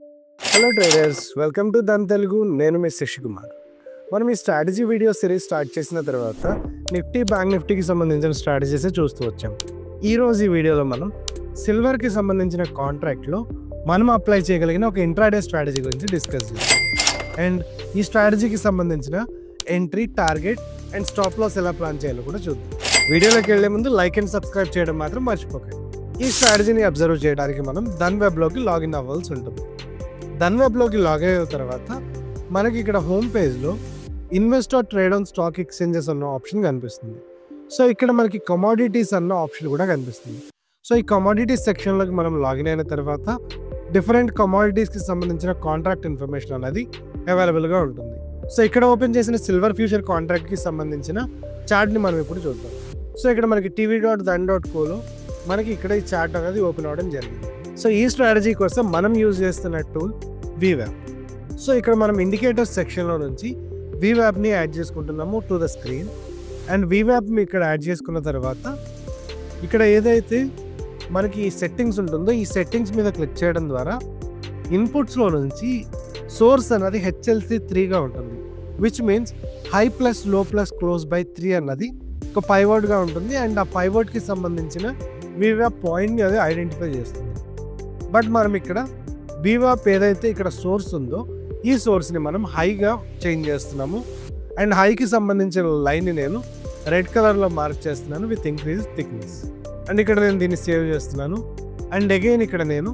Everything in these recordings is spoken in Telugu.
Hello traders, welcome to Dhan Telugu. నేను మీ శశి కుమార్. మనం ఈ స్ట్రాటజీ వీడియో సిరీస్ స్టార్ట్ చేసిన తర్వాత నిఫ్టీ, బ్యాంక్ నిఫ్టీకి సంబంధించిన స్ట్రాటజీసే చూస్తూ వచ్చాం. ఈరోజు ఈ వీడియోలో మనం సిల్వర్కి సంబంధించిన కాంట్రాక్ట్లో మనం అప్లై చేయగలిగిన ఒక ఇంట్రాడే స్ట్రాటజీ గురించి డిస్కస్ చేస్తాం. అండ్ ఈ స్ట్రాటజీకి సంబంధించిన entry, target and stop loss ఎలా ప్లాన్ చేయాలో కూడా చూద్దాం. వీడియోలోకి వెళ్లే ముందు లైక్ అండ్ సబ్స్క్రైబ్ చేయడం మాత్రం మర్చిపోకండి. ఈ స్ట్రాటజీని అబ్జర్వ్ చేయడానికి మనం ధన్ వెబ్లోకి లాగిన్ అవ్వాల్సి ఉంటుంది. ధన్ వెబ్లోకి లాగిన్ అయిన తర్వాత మనకి ఇక్కడ హోమ్ పేజ్లో invest are trade on stock exchanges అన్న ఆప్షన్ కనిపిస్తుంది. సో ఇక్కడ మనకి కమోడిటీస్ అన్న ఆప్షన్ కూడా కనిపిస్తుంది. సో ఈ కమోడిటీస్ సెక్షన్లోకి మనం లాగిన్ అయిన తర్వాత డిఫరెంట్ కమోడిటీస్కి సంబంధించిన కాంట్రాక్ట్ ఇన్ఫర్మేషన్ అనేది అవైలబుల్గా ఉంటుంది. సో ఇక్కడ ఓపెన్ చేసిన సిల్వర్ ఫ్యూచర్ కాంట్రాక్ట్కి సంబంధించిన చార్ట్ని మనం ఇప్పుడు చూద్దాం. సో ఇక్కడ మనకి tv.dan.coలో మనకి ఇక్కడ ఈ చార్ట్ అనేది ఓపెన్ అవ్వడం జరిగింది. సో ఈ స్ట్రాటజీ కోసం మనం యూజ్ చేస్తున్న టూల్ VWAP. సో ఇక్కడ మనం ఇండికేటర్స్ సెక్షన్లో నుంచి VWAPని యాడ్ చేసుకుంటున్నాము టు ద స్క్రీన్. అండ్ VWAPని ఇక్కడ యాడ్ చేసుకున్న తర్వాత ఇక్కడ ఏదైతే మనకి ఈ సెట్టింగ్స్ ఉంటుందో ఈ సెట్టింగ్స్ మీద క్లిక్ చేయడం ద్వారా ఇన్పుట్స్లో నుంచి సోర్స్ అన్నది HLC3గా ఉంటుంది, విచ్ మీన్స్ హై ప్లస్ లో ప్లస్ క్లోజ్ బై 3 అన్నది ఒక పైవర్డ్గా ఉంటుంది. అండ్ ఆ పైవర్డ్కి సంబంధించిన VWAP పాయింట్ని అది ఐడెంటిఫై చేస్తుంది. బట్ మనం ఇక్కడ VWAP ఏదైతే ఇక్కడ సోర్స్ ఉందో ఈ సోర్స్ని మనం హైగా చేంజ్ చేస్తున్నాము. అండ్ హైకి సంబంధించిన లైన్ని నేను రెడ్ కలర్లో మార్క్ చేస్తున్నాను విత్ ఇంక్రీజ్ థిక్నెస్. అండ్ ఇక్కడ నేను దీన్ని సేవ్ చేస్తున్నాను. అండ్ అగైన్ ఇక్కడ నేను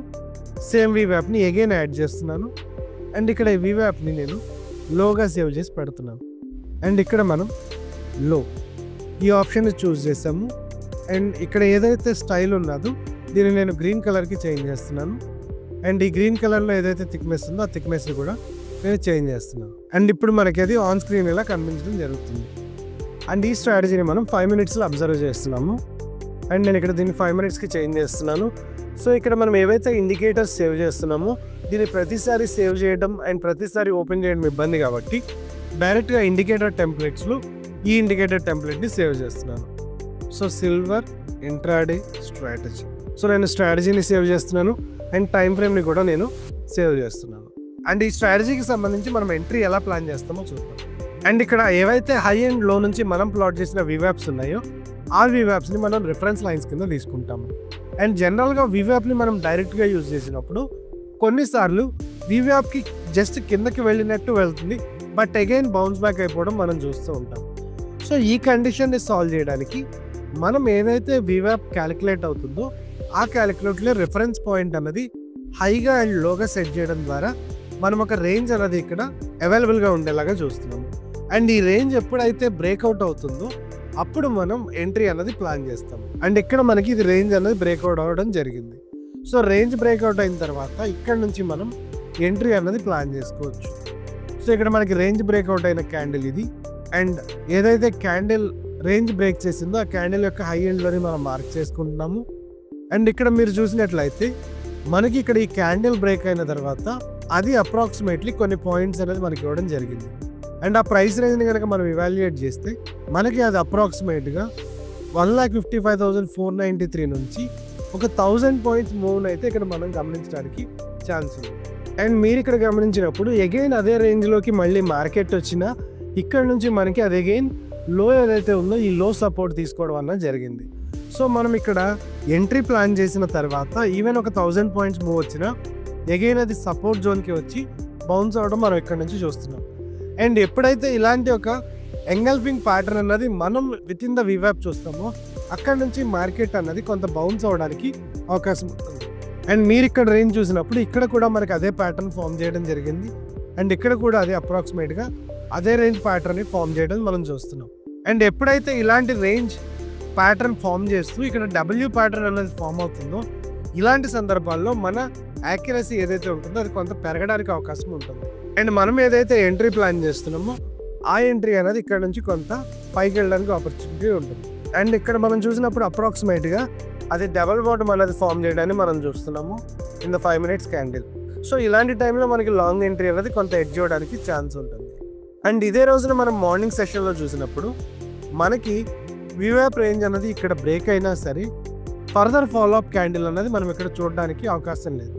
సేమ్ VWAPని అగైన్ యాడ్ చేస్తున్నాను. అండ్ ఇక్కడ ఈ VWAPని నేను లోగా సేవ్ చేసి పెడుతున్నాను. అండ్ ఇక్కడ మనం లో ఈ ఆప్షన్ని చూస్ చేసాము. అండ్ ఇక్కడ ఏదైతే స్టైల్ ఉన్నదో దీన్ని నేను గ్రీన్ కలర్కి చేంజ్ చేస్తున్నాను. అండ్ ఈ గ్రీన్ కలర్లో ఏదైతే థిక్నెస్ ఉందో ఆ థిక్నెస్ని కూడా నేను చేంజ్ చేస్తున్నాను. అండ్ ఇప్పుడు మనకి అది ఆన్ స్క్రీన్ ఇలా కనిపించడం జరుగుతుంది. అండ్ ఈ స్ట్రాటజీని మనం 5 మినిట్స్లో అబ్జర్వ్ చేస్తున్నాము. అండ్ నేను ఇక్కడ దీన్ని 5 మినిట్స్కి చేంజ్ చేస్తున్నాను. సో ఇక్కడ మనం ఏవైతే ఇండికేటర్స్ సేవ్ చేస్తున్నామో దీన్ని ప్రతిసారి సేవ్ చేయడం అండ్ ప్రతిసారి ఓపెన్ చేయడం ఇబ్బంది కాబట్టి డైరెక్ట్గా ఇండికేటర్ టెంప్లెట్స్లో ఈ ఇండికేటర్ టెంప్లెట్ని సేవ్ చేస్తున్నాను. So silver intraday strategy. So నేను స్ట్రాటజీని సేవ్ చేస్తున్నాను అండ్ టైం ఫ్రేమ్ని కూడా నేను సేవ్ చేస్తున్నాను. అండ్ ఈ స్ట్రాటజీకి సంబంధించి మనం ఎంట్రీ ఎలా ప్లాన్ చేస్తామో చూద్దాం. అండ్ ఇక్కడ ఏవైతే హై అండ్ లో నుంచి మనం ప్లాట్ చేసిన VWAPs ఉన్నాయో ఆ VWAPsని మనం రిఫరెన్స్ లైన్స్ కింద తీసుకుంటాము. అండ్ జనరల్గా VWAPని మనం డైరెక్ట్గా యూజ్ చేసినప్పుడు కొన్నిసార్లు VWAPకి జస్ట్ కిందకి వెళ్ళినట్టు వెళ్తుంది, బట్ అగైన్ బౌన్స్ బ్యాక్ అయిపోవడం మనం చూస్తూ ఉంటాం. సో ఈ కండిషన్ని సాల్వ్ చేయడానికి మనం ఏదైతే VWAP క్యాలిక్యులేట్ అవుతుందో ఆ క్యాలిక్యులేట్లో రిఫరెన్స్ పాయింట్ అన్నది హైగా అండ్ లోగా సెట్ చేయడం ద్వారా మనం ఒక రేంజ్ అనేది ఇక్కడ అవైలబుల్గా ఉండేలాగా చూస్తున్నాము. అండ్ ఈ రేంజ్ ఎప్పుడైతే బ్రేక్అవుట్ అవుతుందో అప్పుడు మనం ఎంట్రీ అన్నది ప్లాన్ చేస్తాము. అండ్ ఇక్కడ మనకి ఇది రేంజ్ అనేది బ్రేక్అవుట్ అవ్వడం జరిగింది. సో రేంజ్ బ్రేక్అవుట్ అయిన తర్వాత ఇక్కడ నుంచి మనం ఎంట్రీ అన్నది ప్లాన్ చేసుకోవచ్చు. సో ఇక్కడ మనకి రేంజ్ బ్రేక్అవుట్ అయిన క్యాండిల్ ఇది. అండ్ ఏదైతే క్యాండిల్ రేంజ్ బ్రేక్ చేసిందో ఆ క్యాండిల్ యొక్క హై ఎండ్లోని మనం మార్క్ చేసుకుంటున్నాము. అండ్ ఇక్కడ మీరు చూసినట్లయితే మనకి ఇక్కడ ఈ క్యాండిల్ బ్రేక్ అయిన తర్వాత అది అప్రాక్సిమేట్లీ కొన్ని పాయింట్స్ అనేది మనకి ఇవ్వడం జరిగింది. అండ్ ఆ ప్రైస్ రేంజ్ని కనుక మనం ఇవాల్యుయేట్ చేస్తే మనకి అది అప్రాక్సిమేట్గా 1,55,493 నుంచి ఒక 1000 పాయింట్స్ మూవ్ అయితే ఇక్కడ మనం గమనించడానికి ఛాన్స్ ఉంది. అండ్ మీరు ఇక్కడ గమనించినప్పుడు అగైన్ అదే రేంజ్లోకి మళ్ళీ మార్కెట్ వచ్చినా ఇక్కడ నుంచి మనకి అది అగైన్ లో ఏదైతే ఉందో ఈ లో సపోర్ట్ తీసుకోవడం అన్నది జరిగింది. సో మనం ఇక్కడ ఎంట్రీ ప్లాన్ చేసిన తర్వాత ఈవెన్ ఒక 1000 పాయింట్స్ మూవ్ వచ్చినా అగైన్ అది సపోర్ట్ జోన్కి వచ్చి బౌన్స్ అవ్వడం మనం ఇక్కడ నుంచి చూస్తున్నాం. అండ్ ఎప్పుడైతే ఇలాంటి ఒక ఎంగల్ఫింగ్ ప్యాటర్న్ అన్నది మనం విత్ ఇన్ ద VWAP చూస్తామో అక్కడ నుంచి మార్కెట్ అన్నది కొంత బౌన్స్ అవ్వడానికి అవకాశం ఉంటుంది. అండ్ మీరు ఇక్కడ రేంజ్ చూసినప్పుడు ఇక్కడ కూడా మనకి అదే ప్యాటర్న్ ఫామ్ చేయడం జరిగింది. అండ్ ఇక్కడ కూడా అదే అప్రాక్సిమేట్గా అదే రేంజ్ ప్యాటర్న్ని ఫామ్ చేయడం మనం చూస్తున్నాం. అండ్ ఎప్పుడైతే ఇలాంటి రేంజ్ ప్యాటర్న్ ఫామ్ చేస్తూ ఇక్కడ W ప్యాటర్న్ అనేది ఫామ్ అవుతుందో ఇలాంటి సందర్భాల్లో మన యాక్యురసీ ఏదైతే ఉంటుందో అది కొంత పెరగడానికి అవకాశం ఉంటుంది. అండ్ మనం ఏదైతే ఎంట్రీ ప్లాన్ చేస్తున్నామో ఆ ఎంట్రీ అనేది ఇక్కడ నుంచి కొంత పైకి వెళ్ళడానికి ఆపర్చునిటీ ఉంటుంది. అండ్ ఇక్కడ మనం చూసినప్పుడు అప్రాక్సిమేట్గా అది డబల్ బాటమ్ అనేది ఫామ్ చేయడాన్ని మనం చూస్తున్నాము in the 5 minutes candle. So ఇలాంటి టైంలో మనకి లాంగ్ ఎంట్రీ అనేది కొంత ఎడ్జ్ అవ్వడానికి ఛాన్స్ ఉంటుంది. అండ్ ఇదే రోజున మనం మార్నింగ్ సెషన్లో చూసినప్పుడు మనకి VWAP రేంజ్ అనేది ఇక్కడ బ్రేక్ అయినా సరే ఫర్దర్ ఫాలో అప్ క్యాండిల్ అనేది మనం ఇక్కడ చూడడానికి అవకాశం లేదు.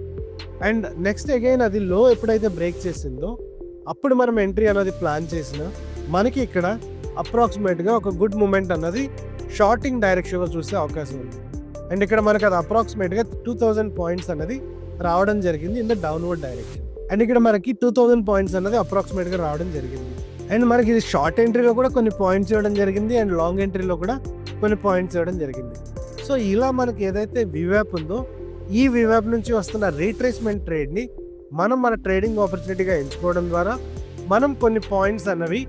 అండ్ నెక్స్ట్ అగైన్ అది లో ఎప్పుడైతే బ్రేక్ చేసిందో అప్పుడు మనం ఎంట్రీ అనేది ప్లాన్ చేసిన మనకి ఇక్కడ అప్రాక్సిమేట్గా ఒక గుడ్ మూమెంట్ అన్నది షార్టింగ్ డైరెక్షన్లో చూసే అవకాశం ఉంది. అండ్ ఇక్కడ మనకు అది అప్రాక్సిమేట్గా 2000 పాయింట్స్ అనేది రావడం జరిగింది in the downward direction. And ఇక్కడ మనకి 2000 పాయింట్స్ అనేది అప్రాక్సిమేట్గా రావడం జరిగింది. అండ్ మనకి ఇది షార్ట్ ఎంట్రీలో కూడా కొన్ని పాయింట్స్ ఇవ్వడం జరిగింది అండ్ లాంగ్ ఎంట్రీలో కూడా కొన్ని పాయింట్స్ ఇవ్వడం జరిగింది. సో ఇలా మనకి ఏదైతే వివ్యాప్ ఉందో ఈ వివ్యాప్ నుంచి వస్తున్న రీట్రేస్మెంట్ ట్రేడ్ని మనం మన ట్రేడింగ్ ఆపర్చునిటీగా ఎంచుకోవడం ద్వారా మనం కొన్ని పాయింట్స్ అన్నవి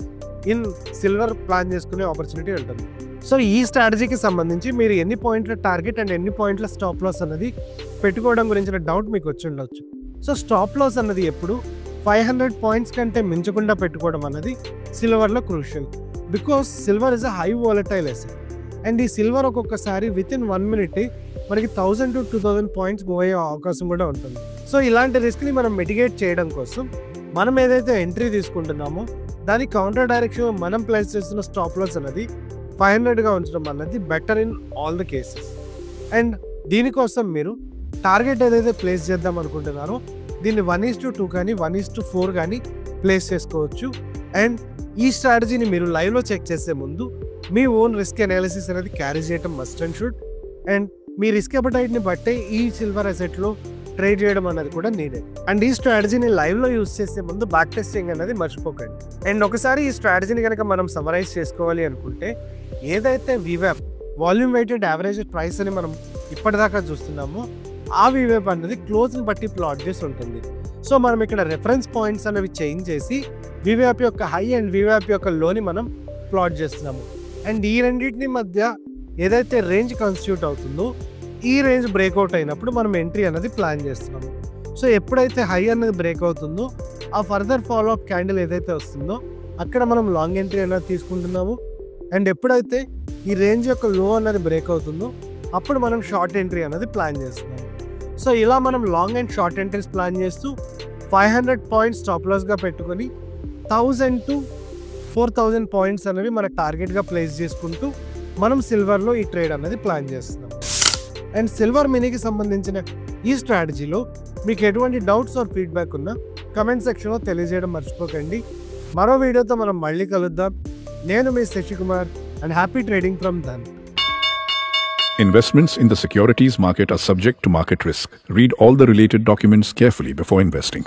ఇన్ సిల్వర్ ప్లాన్ చేసుకునే ఆపర్చునిటీ ఉంటుంది. సో ఈ స్ట్రాటజీకి సంబంధించి మీరు ఎన్ని పాయింట్ల టార్గెట్ అండ్ ఎన్ని పాయింట్ల స్టాప్ లాస్ అన్నది పెట్టుకోవడం గురించిన డౌట్ మీకు వచ్చి ఉండొచ్చు. సో స్టాప్ లాస్ అన్నది ఎప్పుడు 500 పాయింట్స్ కంటే మించకుండా పెట్టుకోవడం అన్నది సిల్వర్లో crucial. Because silver is a high volatile asset and ఈ సిల్వర్ ఒక్కొక్కసారి విత్ ఇన్ 1 minute మనకి 1000 to 2000 పాయింట్స్ మూవ్ అయ్యే అవకాశం కూడా ఉంటుంది. సో ఇలాంటి రిస్క్ని మనం మిటిగేట్ చేయడం కోసం మనం ఏదైతే ఎంట్రీ తీసుకుంటున్నామో దాని కౌంటర్ డైరెక్షన్ మనం ప్లేస్ చేస్తున్న స్టాప్ లాస్ అనేది 500గా ఉంచడం అన్నది better in all the cases. And దీనికోసం మీరు టార్గెట్ ఏదైతే ప్లేస్ చేద్దాం అనుకుంటున్నారో దీన్ని 1:2 కానీ 1:4 కానీ ప్లేస్ చేసుకోవచ్చు. అండ్ ఈ స్ట్రాటజీని మీరు లైవ్లో చెక్ చేసే ముందు మీ ఓన్ రిస్క్ అనాలిసిస్ అనేది క్యారీ చేయడం మస్ట్ అండ్ షుడ్. అండ్ మీ రిస్క్ అపటైట్ని బట్టే ఈ సిల్వర్ అసెట్లో ట్రేడ్ చేయడం అనేది కూడా నీడెడ్. అండ్ ఈ స్ట్రాటజీని లైవ్లో యూస్ చేసే ముందు బ్యాక్ టెస్టింగ్ అనేది మర్చిపోకండి. అండ్ ఒకసారి ఈ స్ట్రాటజీని కనుక మనం సమరైజ్ చేసుకోవాలి అనుకుంటే ఏదైతే వివ్యాప్ వాల్యూమ్ వెయిటెడ్ యావరేజ్ ప్రైస్ అని మనం ఇప్పటిదాకా చూస్తున్నామో ఆ వివ్యాప్ అనేది క్లోజ్ని బట్టి ప్లాట్ చేసి ఉంటుంది. సో మనం ఇక్కడ రెఫరెన్స్ పాయింట్స్ అనేవి చేంజ్ చేసి వివ్యాప్ యొక్క హై అండ్ వివ్యాప్ యొక్క లోని మనం ప్లాట్ చేస్తున్నాము. అండ్ ఈ రెండింటిని మధ్య ఏదైతే రేంజ్ కాన్స్టిట్యూట్ అవుతుందో ఈ రేంజ్ బ్రేక్అవుట్ అయినప్పుడు మనం ఎంట్రీ అనేది ప్లాన్ చేస్తున్నాము. సో ఎప్పుడైతే హై అనేది బ్రేక్ అవుతుందో ఆ ఫర్దర్ ఫాలో అప్ క్యాండిల్ ఏదైతే వస్తుందో అక్కడ మనం లాంగ్ ఎంట్రీ అనేది తీసుకుంటున్నాము. అండ్ ఎప్పుడైతే ఈ రేంజ్ యొక్క లో అనేది బ్రేక్ అవుతుందో అప్పుడు మనం షార్ట్ ఎంట్రీ అనేది ప్లాన్ చేస్తున్నాము. సో ఇలా మనం long and short entries plan చేస్తూ 500 పాయింట్స్ స్టాప్ లాస్గా పెట్టుకొని 1000 to 4000 పాయింట్స్ అనేవి మన టార్గెట్గా ప్లేస్ చేసుకుంటూ మనం సిల్వర్లో ఈ ట్రేడ్ అనేది ప్లాన్ చేస్తున్నాం. అండ్ సిల్వర్ మినీకి సంబంధించిన ఈ స్ట్రాటజీలో మీకు ఎటువంటి డౌట్స్ ఆర్ ఫీడ్బ్యాక్ ఉన్నా కమెంట్ సెక్షన్లో తెలియజేయడం మర్చిపోకండి. మరో వీడియోతో మనం మళ్ళీ కలుద్దాం. నేను మీ Shashikumar and happy trading from Dhan. Investments in the securities market are subject to market risk. Read all the related documents carefully before investing.